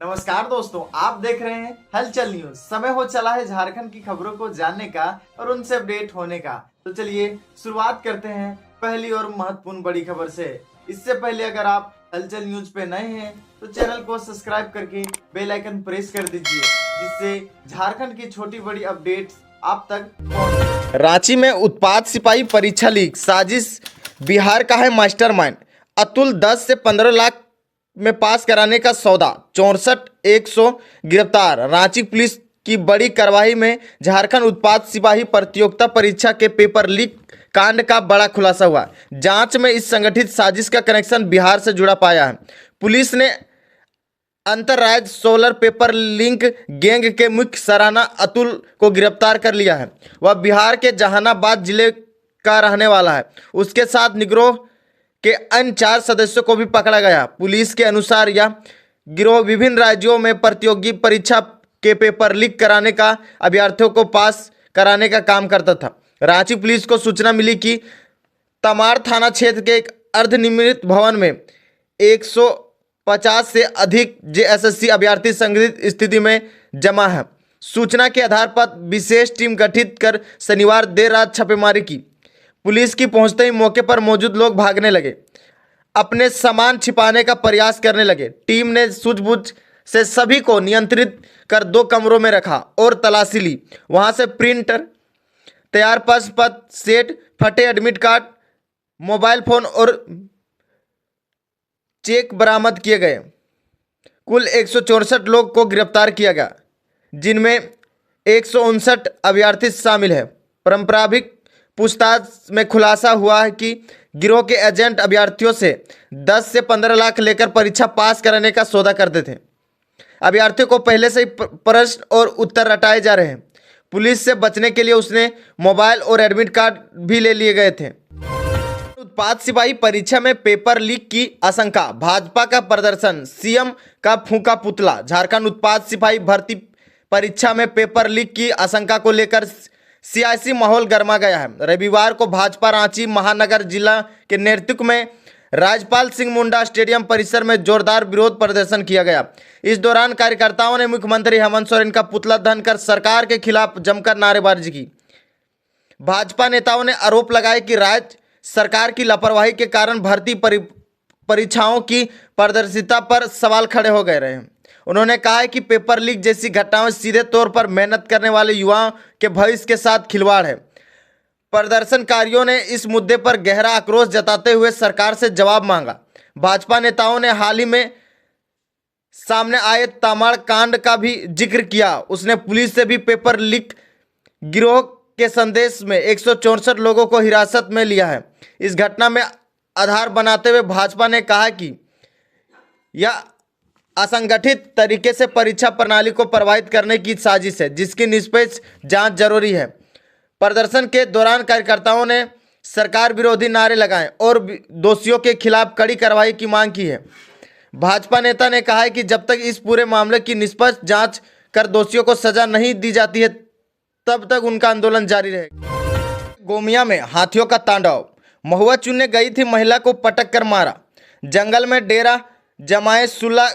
नमस्कार दोस्तों, आप देख रहे हैं हलचल न्यूज। समय हो चला है झारखंड की खबरों को जानने का और उनसे अपडेट होने का। तो चलिए शुरुआत करते हैं पहली और महत्वपूर्ण बड़ी खबर से। इससे पहले अगर आप हलचल न्यूज पे नए हैं तो चैनल को सब्सक्राइब करके बेल आइकन प्रेस कर दीजिए, जिससे झारखंड की छोटी बड़ी अपडेट्स आप तक पहुंच। रांची में उत्पाद सिपाही परीक्षा लीक साजिश, बिहार का है मास्टरमाइंड। अतुल 10 से 15 लाख में पास कराने का सौदा, 64,100 गिरफ्तार। रांची पुलिस की बड़ी कार्रवाई में झारखंड उत्पाद सिपाही प्रतियोगिता परीक्षा के पेपर लीक कांड का बड़ा खुलासा हुआ। जांच में इस संगठित साजिश का कनेक्शन बिहार से जुड़ा पाया है। पुलिस ने अंतरराज्य सोलर पेपर लिंक गैंग के मुख्य सराहना अतुल को गिरफ्तार कर लिया है। वह बिहार के जहानाबाद जिले का रहने वाला है। उसके साथ निग्रोह के अन्य 4 सदस्यों को भी पकड़ा गया। पुलिस के अनुसार यह गिरोह विभिन्न राज्यों में प्रतियोगी परीक्षा के पेपर लीक कराने का अभ्यर्थियों को पास कराने का काम करता था। रांची पुलिस को सूचना मिली कि तमाड़ थाना क्षेत्र के एक अर्धनिर्मित भवन में 150 से अधिक जेएसएससी अभ्यर्थी संदिग्ध स्थिति में जमा है। सूचना के आधार पर विशेष टीम गठित कर शनिवार देर रात छापेमारी की। पुलिस की पहुंचते ही मौके पर मौजूद लोग भागने लगे, अपने सामान छिपाने का प्रयास करने लगे। टीम ने सूझबूझ से सभी को नियंत्रित कर 2 कमरों में रखा और तलाशी ली। वहां से प्रिंटर, तैयार प्रश्न पत्र सेट, फटे एडमिट कार्ड, मोबाइल फोन और चेक बरामद किए गए। कुल 164 लोग को गिरफ्तार किया गया, जिनमें 159 अभ्यर्थी शामिल हैं। पारंपरिक पूछताछ में खुलासा हुआ है कि गिरोह के एजेंट अभ्यर्थियों से 10 से 15 लाख लेकर परीक्षा पास कराने का सौदा करते थे। अभ्यर्थियों को पहले से ही प्रश्न और उत्तर रटाए जा रहे हैं। पुलिस से बचने के लिए उसने मोबाइल और एडमिट कार्ड भी ले लिए गए थे। उत्पाद सिपाही परीक्षा में पेपर लीक की आशंका, भाजपा का प्रदर्शन, सीएम का फूंका पुतला। झारखंड उत्पाद सिपाही भर्ती परीक्षा में पेपर लीक की आशंका को लेकर सियासी माहौल गर्मा गया है। रविवार को भाजपा रांची महानगर जिला के नेतृत्व में राजपाल सिंह मुंडा स्टेडियम परिसर में जोरदार विरोध प्रदर्शन किया गया। इस दौरान कार्यकर्ताओं ने मुख्यमंत्री हेमंत सोरेन का पुतला दहन कर सरकार के खिलाफ जमकर नारेबाजी की। भाजपा नेताओं ने आरोप लगाया कि राज्य सरकार की लापरवाही के कारण भर्ती परीक्षाओं की पारदर्शिता पर सवाल खड़े हो गए रहे। उन्होंने कहा है कि पेपर लीक जैसी घटनाएं सीधे तौर पर मेहनत करने वाले युवाओं के भविष्य के साथ खिलवाड़ है। प्रदर्शनकारियों ने इस मुद्दे पर गहरा आक्रोश जताते हुए सरकार से जवाब मांगा। भाजपा नेताओं ने हाल ही में सामने आए तमाड़ कांड का भी जिक्र किया। उसने पुलिस से भी पेपर लीक गिरोह के संदेश में 164 लोगों को हिरासत में लिया है। इस घटना में आधार बनाते हुए भाजपा ने कहा कि यह असंगठित तरीके से परीक्षा प्रणाली को प्रभावित करने की साजिश है, जिसकी निष्पक्ष जांच जरूरी है। प्रदर्शन के दौरान कार्यकर्ताओं ने सरकार विरोधी नारे लगाए और दोषियों के खिलाफ कड़ी कार्रवाई की मांग की है। भाजपा नेता ने कहा है कि जब तक इस पूरे मामले की निष्पक्ष जांच कर दोषियों को सजा नहीं दी जाती है, तब तक उनका आंदोलन जारी रहेगा। गोमिया में हाथियों का तांडव, महुआ चुनने गई थी महिला को पटक कर मारा। जंगल में डेरा जमाए सुल्ला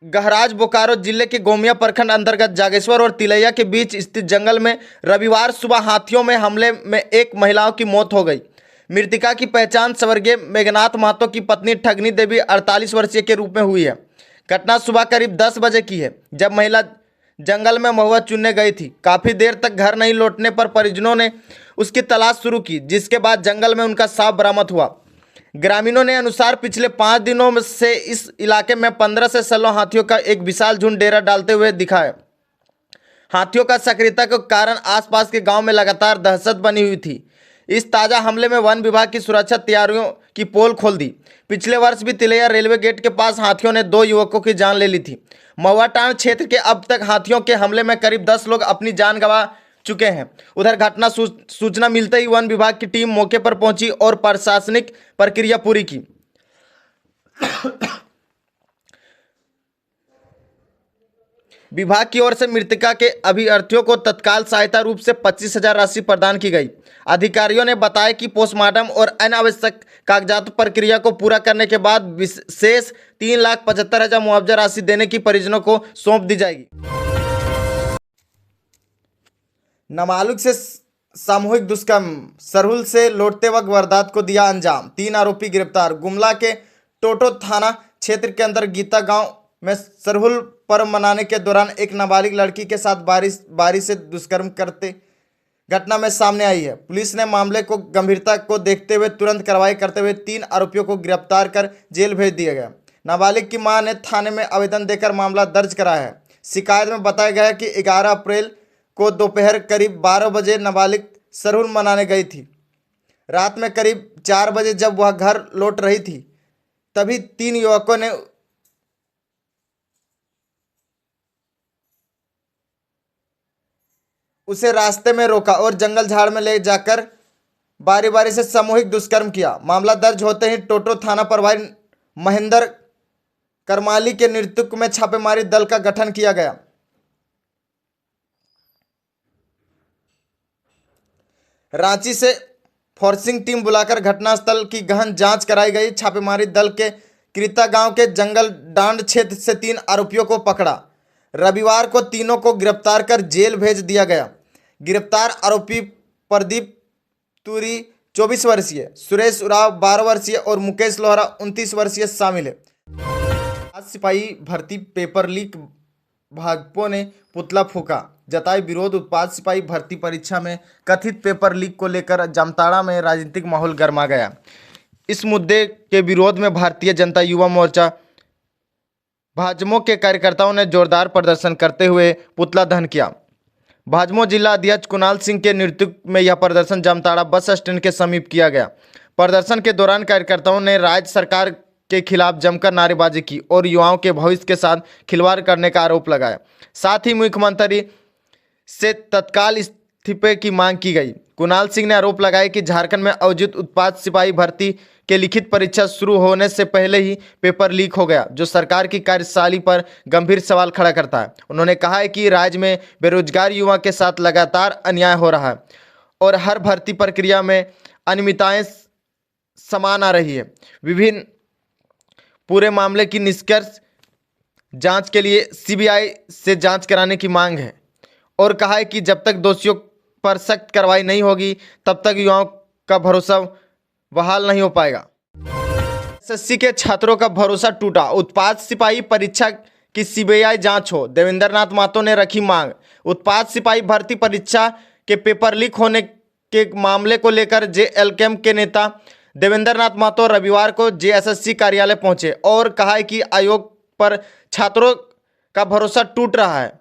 गहराज बोकारो जिले के गोमिया प्रखंड अंतर्गत जागेश्वर और तिलैया के बीच स्थित जंगल में रविवार सुबह हाथियों में हमले में एक महिला की मौत हो गई। मृतका की पहचान स्वर्गीय मेघनाथ महतो की पत्नी ठगनी देवी 48 वर्षीय के रूप में हुई है। घटना सुबह करीब 10 बजे की है, जब महिला जंगल में महुआ चुनने गई थी। काफ़ी देर तक घर नहीं लौटने पर परिजनों ने उसकी तलाश शुरू की, जिसके बाद जंगल में उनका शव बरामद हुआ। ग्रामीणों ने अनुसार पिछले 5 दिनों से इस इलाके में 15 से 16 हाथियों का एक विशाल झुंड डेरा डालते हुए दिखा है। हाथियों का सक्रियता के कारण आसपास के गांव में लगातार दहशत बनी हुई थी। इस ताज़ा हमले में वन विभाग की सुरक्षा तैयारियों की पोल खोल दी। पिछले वर्ष भी तिलैया रेलवे गेट के पास हाथियों ने 2 युवकों की जान ले ली थी। महुआटांड क्षेत्र के अब तक हाथियों के हमले में करीब 10 लोग अपनी जान गंवा चुके हैं। उधर घटना सूचना मिलते ही वन विभाग की टीम मौके पर पहुंची और प्रशासनिक प्रक्रिया पूरी की। विभाग की ओर से मृतका के अभ्यर्थियों को तत्काल सहायता रूप से 25,000 राशि प्रदान की गई। अधिकारियों ने बताया कि पोस्टमार्टम और अन्य आवश्यक कागजात प्रक्रिया को पूरा करने के बाद विशेष 3,75,000 मुआवजा राशि देने की परिजनों को सौंप दी जाएगी। नाबालिग से सामूहिक दुष्कर्म, सरहुल से लौटते वक्त वारदात को दिया अंजाम, 3 आरोपी गिरफ्तार। गुमला के टोटो थाना क्षेत्र के अंदर गीता गांव में सरहुल पर्व मनाने के दौरान एक नाबालिग लड़की के साथ बारिश से दुष्कर्म करते घटना में सामने आई है। पुलिस ने मामले को गंभीरता को देखते हुए तुरंत कार्रवाई करते हुए 3 आरोपियों को गिरफ्तार कर जेल भेज दिया गया। नाबालिग की मां ने थाने में आवेदन देकर मामला दर्ज कराया है। शिकायत में बताया गया है कि 11 अप्रैल को दोपहर करीब 12 बजे नाबालिग सरहुल मनाने गई थी। रात में करीब 4 बजे जब वह घर लौट रही थी तभी 3 युवकों ने उसे रास्ते में रोका और जंगल झाड़ में ले जाकर बारी बारी से सामूहिक दुष्कर्म किया। मामला दर्ज होते ही टोटो थाना प्रभारी महेंद्र करमाली के नेतृत्व में छापेमारी दल का गठन किया गया। रांची से फोर्सिंग टीम बुलाकर घटनास्थल की गहन जांच कराई गई। छापेमारी दल के कृता गांव के जंगल डांड क्षेत्र से 3 आरोपियों को पकड़ा। रविवार को तीनों को गिरफ्तार कर जेल भेज दिया गया। गिरफ्तार आरोपी प्रदीप तुरी 24 वर्षीय, सुरेश उराव 12 वर्षीय और मुकेश लोहरा 29 वर्षीय शामिल है। आज सिपाही भर्ती पेपर लीक, भाजपा ने पुतला फूंका, जताई विरोध। उत्पाद सिपाही भर्ती परीक्षा में कथित पेपर लीक को लेकर जामताड़ा में राजनीतिक माहौल गर्मा गया। इस मुद्दे के विरोध में भारतीय जनता युवा मोर्चा भाजपा के कार्यकर्ताओं ने जोरदार प्रदर्शन करते हुए पुतला दहन किया। भाजपा जिला अध्यक्ष कुणाल सिंह के नेतृत्व में यह प्रदर्शन जामताड़ा बस स्टैंड के समीप किया गया। प्रदर्शन के दौरान कार्यकर्ताओं ने राज्य सरकार के खिलाफ जमकर नारेबाजी की और युवाओं के भविष्य के साथ खिलवाड़ करने का आरोप लगाया। साथ ही मुख्यमंत्री से तत्काल इस्तीफे की मांग की गई। कुणाल सिंह ने आरोप लगाया कि झारखंड में आयोजित उत्पाद सिपाही भर्ती के लिखित परीक्षा शुरू होने से पहले ही पेपर लीक हो गया, जो सरकार की कार्यशैली पर गंभीर सवाल खड़ा करता है। उन्होंने कहा है कि राज्य में बेरोजगार युवा के साथ लगातार अन्याय हो रहा है और हर भर्ती प्रक्रिया में अनियमितताएं समान आ रही है। विभिन्न पूरे मामले की निष्कर्ष जांच के लिए सीबीआई से जांच कराने की मांग है और कहा है कि जब तक दोषियों पर सख्त कार्रवाई नहीं होगी तब तक युवाओं का भरोसा बहाल नहीं हो पाएगा। एसएससी के छात्रों का भरोसा टूटा, उत्पाद सिपाही परीक्षा की सीबीआई जांच हो, देवेंद्र नाथ महतो ने रखी मांग। उत्पाद सिपाही भर्ती परीक्षा के पेपर लीक होने के मामले को लेकर जेएलकेएम के नेता देवेंद्र नाथ महतो रविवार को जेएसएससी कार्यालय पहुंचे और कहा है कि आयोग पर छात्रों का भरोसा टूट रहा है।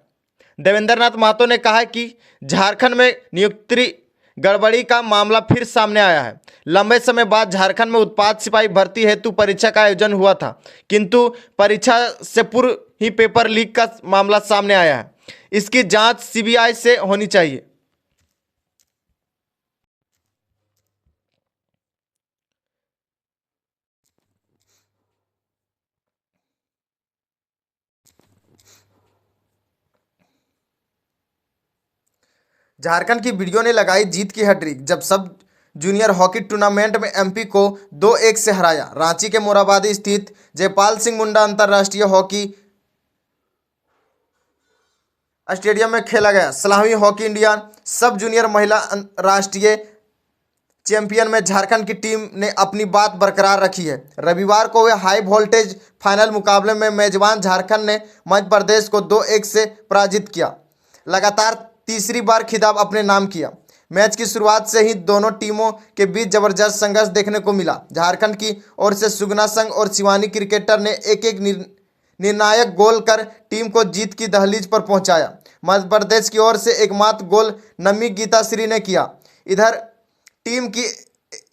देवेंद्र नाथ महतो ने कहा कि झारखंड में नियुक्ति गड़बड़ी का मामला फिर सामने आया है। लंबे समय बाद झारखंड में उत्पाद सिपाही भर्ती हेतु परीक्षा का आयोजन हुआ था, किंतु परीक्षा से पूर्व ही पेपर लीक का मामला सामने आया है। इसकी जांच सीबीआई से होनी चाहिए। झारखंड की वीडियो ने लगाई जीत की हैट्रिक, जब सब जूनियर हॉकी टूर्नामेंट में एमपी को 2-1 से हराया। रांची के मोराबादी स्थित जयपाल सिंह मुंडा अंतर्राष्ट्रीय हॉकी स्टेडियम में खेला गया 16वीं हॉकी इंडिया सब जूनियर महिला राष्ट्रीय चैंपियन में झारखंड की टीम ने अपनी बात बरकरार रखी है। रविवार को हुए हाई वोल्टेज फाइनल मुकाबले में मेजबान झारखंड ने मध्य प्रदेश को 2-1 से पराजित किया, लगातार तीसरी बार खिताब अपने नाम किया। मैच की शुरुआत से ही दोनों टीमों के बीच जबरदस्त संघर्ष देखने को मिला। झारखंड की ओर से सुगना संघ और शिवानी क्रिकेटर ने एक एक निर्णायक गोल कर टीम को जीत की दहलीज पर पहुंचाया। मध्य प्रदेश की ओर से एकमात्र गोल नम्मी गीताश्री ने किया। इधर टीम की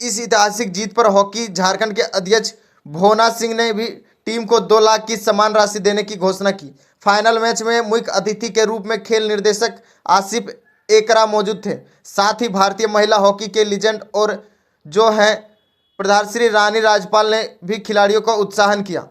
इस ऐतिहासिक जीत पर हॉकी झारखंड के अध्यक्ष भोना सिंह ने भी टीम को 2 लाख की सम्मान राशि देने की घोषणा की। फाइनल मैच में मुख्य अतिथि के रूप में खेल निर्देशक आसिफ एकरा मौजूद थे। साथ ही भारतीय महिला हॉकी के लीजेंड और जो हैं प्रधानश्री रानी राजपाल ने भी खिलाड़ियों को उत्साहन किया।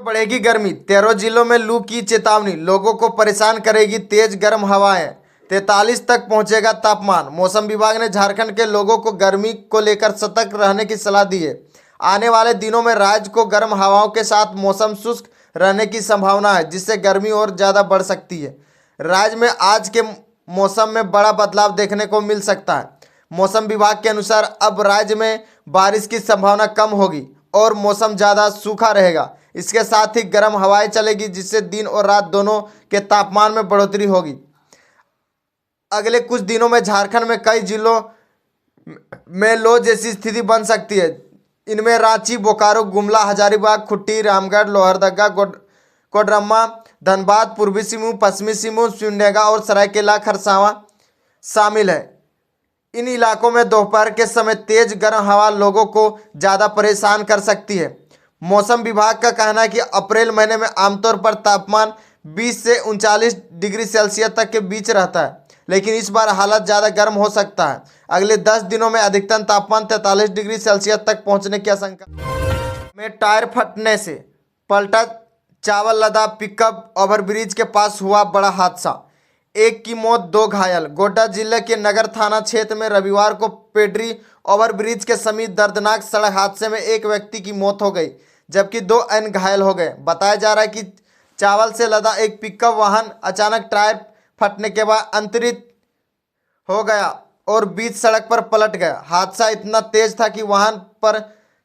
बढ़ेगी गर्मी, 13 जिलों में लू की चेतावनी, लोगों को परेशान करेगी तेज गर्म हवाएं, 43 तक पहुंचेगा तापमान। मौसम विभाग ने झारखंड के लोगों को गर्मी को लेकर सतर्क रहने की सलाह दी है। आने वाले दिनों में राज्य को गर्म हवाओं के साथ मौसम शुष्क रहने की संभावना है, जिससे गर्मी और ज़्यादा बढ़ सकती है। राज्य में आज के मौसम में बड़ा बदलाव देखने को मिल सकता है। मौसम विभाग के अनुसार अब राज्य में बारिश की संभावना कम होगी और मौसम ज़्यादा सूखा रहेगा। इसके साथ ही गर्म हवाएं चलेगी, जिससे दिन और रात दोनों के तापमान में बढ़ोतरी होगी। अगले कुछ दिनों में झारखंड में कई जिलों में लो जैसी स्थिति बन सकती है। इनमें रांची, बोकारो, गुमला, हजारीबाग, खूंटी, रामगढ़, लोहरदगा, कोडरमा, धनबाद, पूर्वी सिंहभूम, पश्चिमी सिंहभूम, सिमडेगा और सरायकेला खरसावां शामिल है। इन इलाकों में दोपहर के समय तेज गर्म हवा लोगों को ज़्यादा परेशान कर सकती है। मौसम विभाग का कहना है कि अप्रैल महीने में आमतौर पर तापमान 20 से 39 डिग्री सेल्सियस तक के बीच रहता है, लेकिन इस बार हालत ज़्यादा गर्म हो सकता है। अगले 10 दिनों में अधिकतम तापमान 43 डिग्री सेल्सियस तक पहुंचने की आशंका में टायर फटने से पलटा चावल लदा पिकअप, ओवरब्रिज के पास हुआ बड़ा हादसा, एक की मौत, 2 घायल। गोड्डा जिले के नगर थाना क्षेत्र में रविवार को पेडरी ओवरब्रिज के समीप दर्दनाक सड़क हादसे में एक व्यक्ति की मौत हो गई, जबकि 2 अन्य घायल हो गए। बताया जा रहा है कि चावल से लदा एक पिकअप वाहन अचानक टायर फटने के बाद अंतरित हो गया और बीच सड़क पर पलट गया। हादसा इतना तेज था कि वाहन पर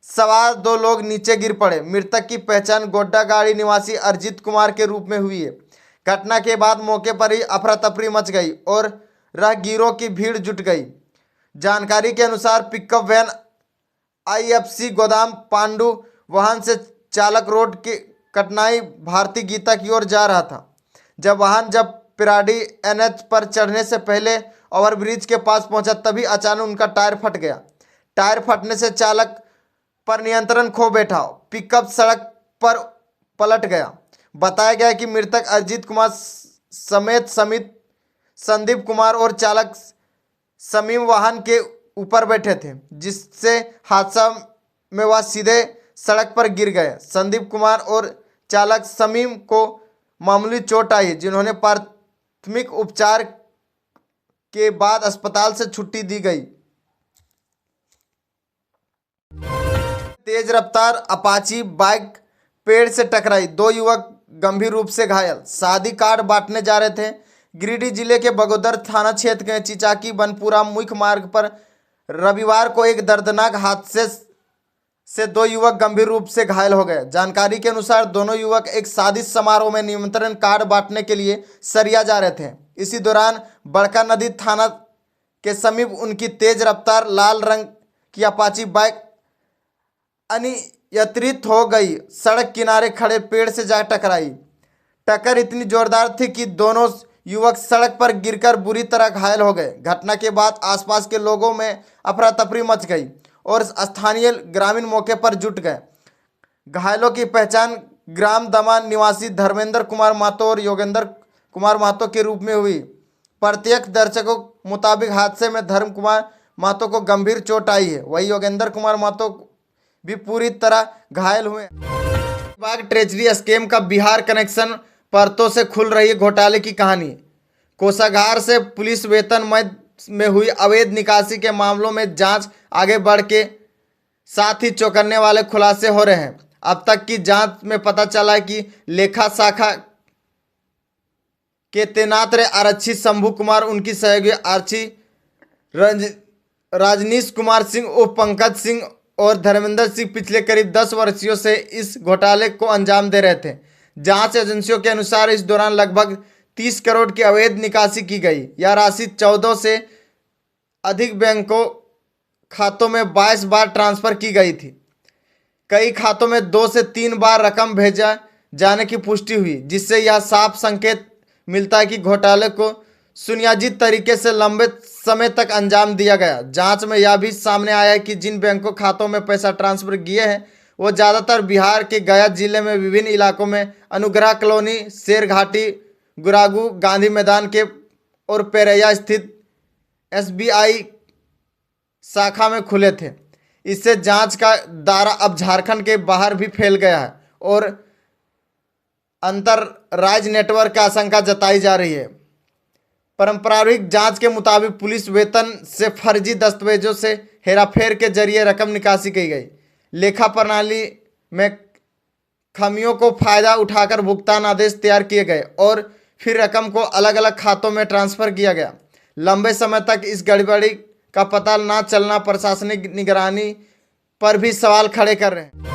सवार 2 लोग नीचे गिर पड़े। मृतक की पहचान गोड्डा गाड़ी निवासी अरिजीत कुमार के रूप में हुई है। घटना के बाद मौके पर ही अफरा तफरी मच गई और राहगीरों की भीड़ जुट गई। जानकारी के अनुसार पिकअप वैन आईएफसी गोदाम पांडु वाहन से चालक रोड के कटनाई भारती गीता की ओर जा रहा था। जब पिराडी एनएच पर चढ़ने से पहले ओवरब्रिज के पास पहुंचा, तभी अचानक उनका टायर फट गया। टायर फटने से चालक पर नियंत्रण खो बैठा, पिकअप सड़क पर पलट गया। बताया गया कि मृतक अरिजीत कुमार समेत संदीप कुमार और चालक समीम वाहन के ऊपर बैठे थे, जिससे हादसा में वह सीधे सड़क पर गिर गए। संदीप कुमार और चालक समीम को मामूली चोट आई, जिन्होंने प्राथमिक उपचार के बाद अस्पताल से छुट्टी दी गई। तेज रफ्तार अपाची बाइक पेड़ से टकराई, 2 युवक गंभीर रूप से घायल। शादी कार्ड बांटने जा रहे थे। गिरिडीह जिले के बगोदर थाना क्षेत्र के चिचाकी बनपुरा मुख्य मार्ग पर रविवार को एक दर्दनाक हादसे से 2 युवक गंभीर रूप से घायल हो गए। जानकारी के अनुसार दोनों युवक एक शादी समारोह में निमंत्रण कार्ड बांटने के लिए सरिया जा रहे थे। इसी दौरान बड़का नदी थाना के समीप उनकी तेज रफ्तार लाल रंग की अपाची बाइक अनियंत्रित हो गई, सड़क किनारे खड़े पेड़ से जा टकराई। टक्कर इतनी जोरदार थी कि दोनों युवक सड़क पर गिरकर बुरी तरह घायल हो गए। घटना के बाद आसपास के लोगों में अफरा तफरी मच गई और स्थानीय ग्रामीण मौके पर जुट गए। घायलों की पहचान ग्राम दमा निवासी धर्मेंद्र कुमार महतो और योगेंद्र कुमार महतो के रूप में हुई। प्रत्यक्षदर्शियों के मुताबिक हादसे में धर्म कुमार महतो को गंभीर चोट आई है, वही योगेंद्र कुमार महतो भी पूरी तरह घायल हुए। विभाग ट्रेजरी स्कैम का बिहार कनेक्शन परतों से खुल रही है घोटाले की कहानी। कोषागार से पुलिस वेतन में हुई अवैध निकासी के मामलों में जांच आगे बढ़ के साथ ही चौंकाने वाले खुलासे हो रहे हैं। अब तक की जांच में पता चला है कि लेखा शाखा के तैनात रहे आरक्षी शंभू कुमार, उनकी सहयोगी आरक्षी राजनीश कुमार सिंह उर्फ पंकज सिंह और धर्मेंद्र सिंह पिछले करीब 10 वर्षों से इस घोटाले को अंजाम दे रहे थे। जांच एजेंसियों के अनुसार इस दौरान लगभग 30 करोड़ की अवैध निकासी की गई। यह राशि 14 से अधिक बैंकों खातों में 22 बार ट्रांसफर की गई थी। कई खातों में 2 से 3 बार रकम भेजा जाने की पुष्टि हुई, जिससे यह साफ संकेत मिलता है कि घोटाले को सुनियोजित तरीके से लंबे समय तक अंजाम दिया गया। जांच में यह भी सामने आया है कि जिन बैंकों खातों में पैसा ट्रांसफर किए हैं वो ज़्यादातर बिहार के गया जिले में विभिन्न इलाकों में अनुग्रह कॉलोनी, शेरघाटी, गुरागू, गांधी मैदान के और पेरैया स्थित एसबीआई शाखा में खुले थे। इससे जांच का दायरा अब झारखंड के बाहर भी फैल गया है और अंतर राज्य नेटवर्क का आशंका जताई जा रही है। पारंपरिक जांच के मुताबिक पुलिस वेतन से फर्जी दस्तावेजों से हेराफेर के जरिए रकम निकासी की गई। लेखा प्रणाली में खामियों को फायदा उठाकर भुगतान आदेश तैयार किए गए और फिर रकम को अलग अलग खातों में ट्रांसफर किया गया। लंबे समय तक इस गड़बड़ी का पता न चलना प्रशासनिक निगरानी पर भी सवाल खड़े कर रहे हैं।